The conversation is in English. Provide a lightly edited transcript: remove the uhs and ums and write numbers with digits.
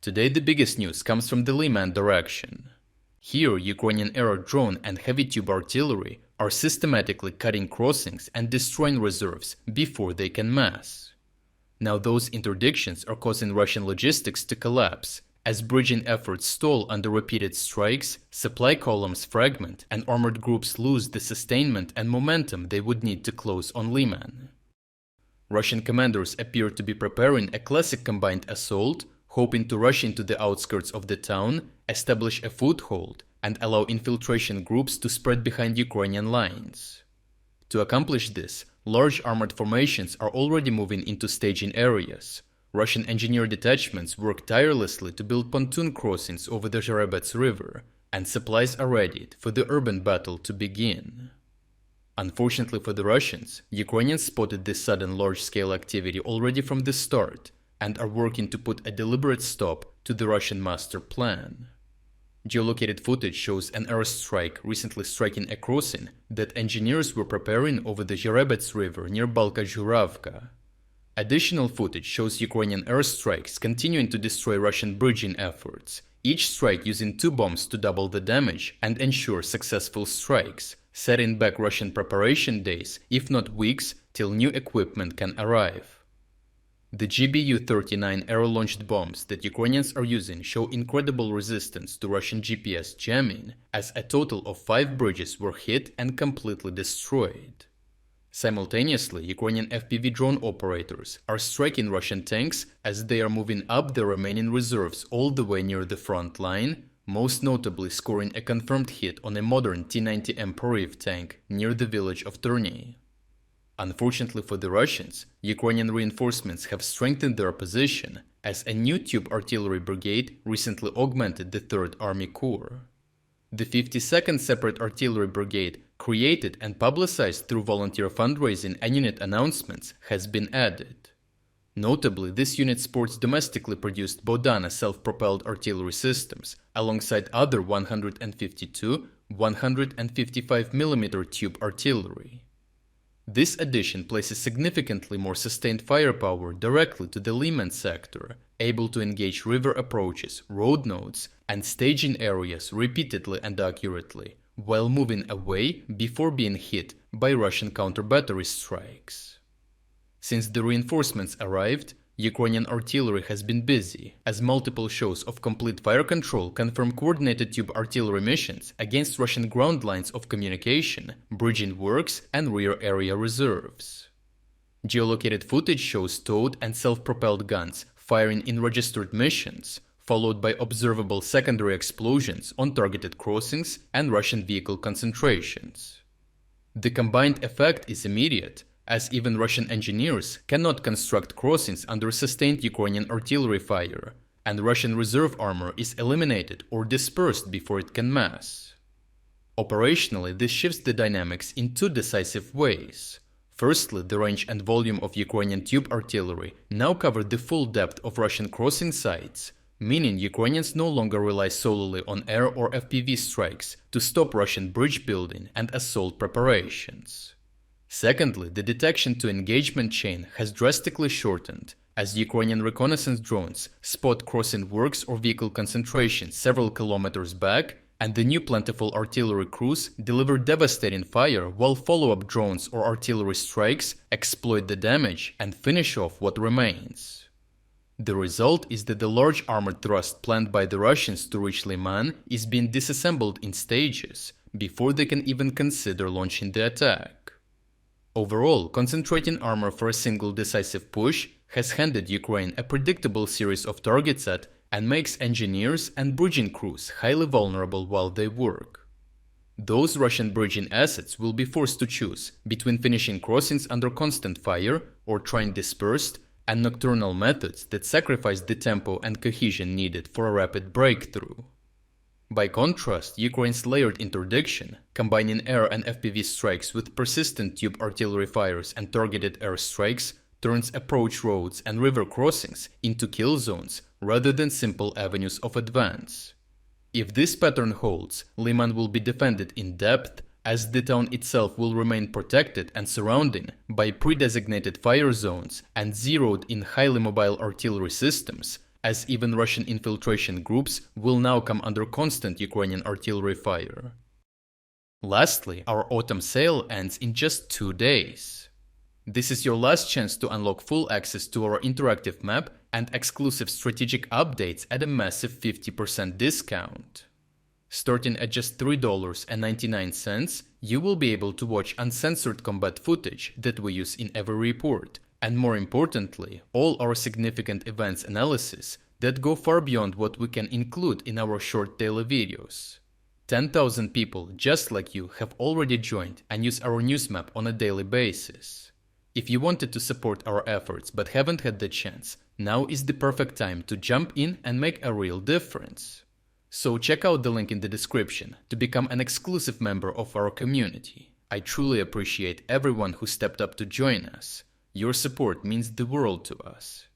Today the biggest news comes from the Leman direction. Here, Ukrainian air drone and heavy tube artillery are systematically cutting crossings and destroying reserves before they can mass. Now those interdictions are causing Russian logistics to collapse, as bridging efforts stall under repeated strikes, supply columns fragment, and armored groups lose the sustainment and momentum they would need to close on Leman. Russian commanders appear to be preparing a classic combined assault, hoping to rush into the outskirts of the town, establish a foothold, and allow infiltration groups to spread behind Ukrainian lines. To accomplish this, large armored formations are already moving into staging areas. Russian engineer detachments work tirelessly to build pontoon crossings over the Zherebets River, and supplies are readied for the urban battle to begin. Unfortunately for the Russians, Ukrainians spotted this sudden large-scale activity already from the start, and are working to put a deliberate stop to the Russian master plan. Geolocated footage shows an airstrike recently striking a crossing that engineers were preparing over the Zherebets River near Balka-Zhuravka. Additional footage shows Ukrainian airstrikes continuing to destroy Russian bridging efforts, each strike using 2 bombs to double the damage and ensure successful strikes, setting back Russian preparation days, if not weeks, till new equipment can arrive. The GBU-39 air-launched bombs that Ukrainians are using show incredible resistance to Russian GPS jamming, as a total of 5 bridges were hit and completely destroyed. Simultaneously, Ukrainian FPV drone operators are striking Russian tanks as they are moving up their remaining reserves all the way near the front line, most notably scoring a confirmed hit on a modern T-90M Poriv tank near the village of Turney. Unfortunately for the Russians, Ukrainian reinforcements have strengthened their position, as a new tube artillery brigade recently augmented the 3rd Army Corps. The 52nd Separate Artillery Brigade, created and publicized through volunteer fundraising and unit announcements, has been added. Notably, this unit sports domestically produced Bodana self-propelled artillery systems, alongside other 152, 155mm tube artillery. This addition places significantly more sustained firepower directly to the Leman sector, able to engage river approaches, road nodes, and staging areas repeatedly and accurately, while moving away before being hit by Russian counter-battery strikes. Since the reinforcements arrived, Ukrainian artillery has been busy, as multiple shows of complete fire control confirm coordinated tube artillery missions against Russian ground lines of communication, bridging works, and rear area reserves. Geolocated footage shows towed and self-propelled guns firing in registered missions, followed by observable secondary explosions on targeted crossings and Russian vehicle concentrations. The combined effect is immediate, as even Russian engineers cannot construct crossings under sustained Ukrainian artillery fire, and Russian reserve armor is eliminated or dispersed before it can mass. Operationally, this shifts the dynamics in 2 decisive ways. Firstly, the range and volume of Ukrainian tube artillery now cover the full depth of Russian crossing sites, meaning Ukrainians no longer rely solely on air or FPV strikes to stop Russian bridge building and assault preparations. Secondly, the detection to engagement chain has drastically shortened, as Ukrainian reconnaissance drones spot crossing works or vehicle concentrations several kilometers back, and the new plentiful artillery crews deliver devastating fire while follow-up drones or artillery strikes exploit the damage and finish off what remains. The result is that the large armored thrust planned by the Russians to reach Leman is being disassembled in stages before they can even consider launching the attack. Overall, concentrating armor for a single decisive push has handed Ukraine a predictable series of targets at and makes engineers and bridging crews highly vulnerable while they work. Those Russian bridging assets will be forced to choose between finishing crossings under constant fire or trying dispersed and nocturnal methods that sacrifice the tempo and cohesion needed for a rapid breakthrough. By contrast, Ukraine's layered interdiction, combining air and FPV strikes with persistent tube artillery fires and targeted air strikes, turns approach roads and river crossings into kill zones rather than simple avenues of advance. If this pattern holds, Leman will be defended in depth, as the town itself will remain protected and surrounded by pre-designated fire zones and zeroed-in highly mobile artillery systems, as even Russian infiltration groups will now come under constant Ukrainian artillery fire. Lastly, our autumn sale ends in just 2 days. This is your last chance to unlock full access to our interactive map and exclusive strategic updates at a massive 50% discount. Starting at just $3.99, you will be able to watch uncensored combat footage that we use in every report, and more importantly, all our significant events analysis that go far beyond what we can include in our short daily videos. 10,000 people just like you have already joined and use our news map on a daily basis. If you wanted to support our efforts but haven't had the chance, now is the perfect time to jump in and make a real difference. So check out the link in the description to become an exclusive member of our community. I truly appreciate everyone who stepped up to join us. Your support means the world to us.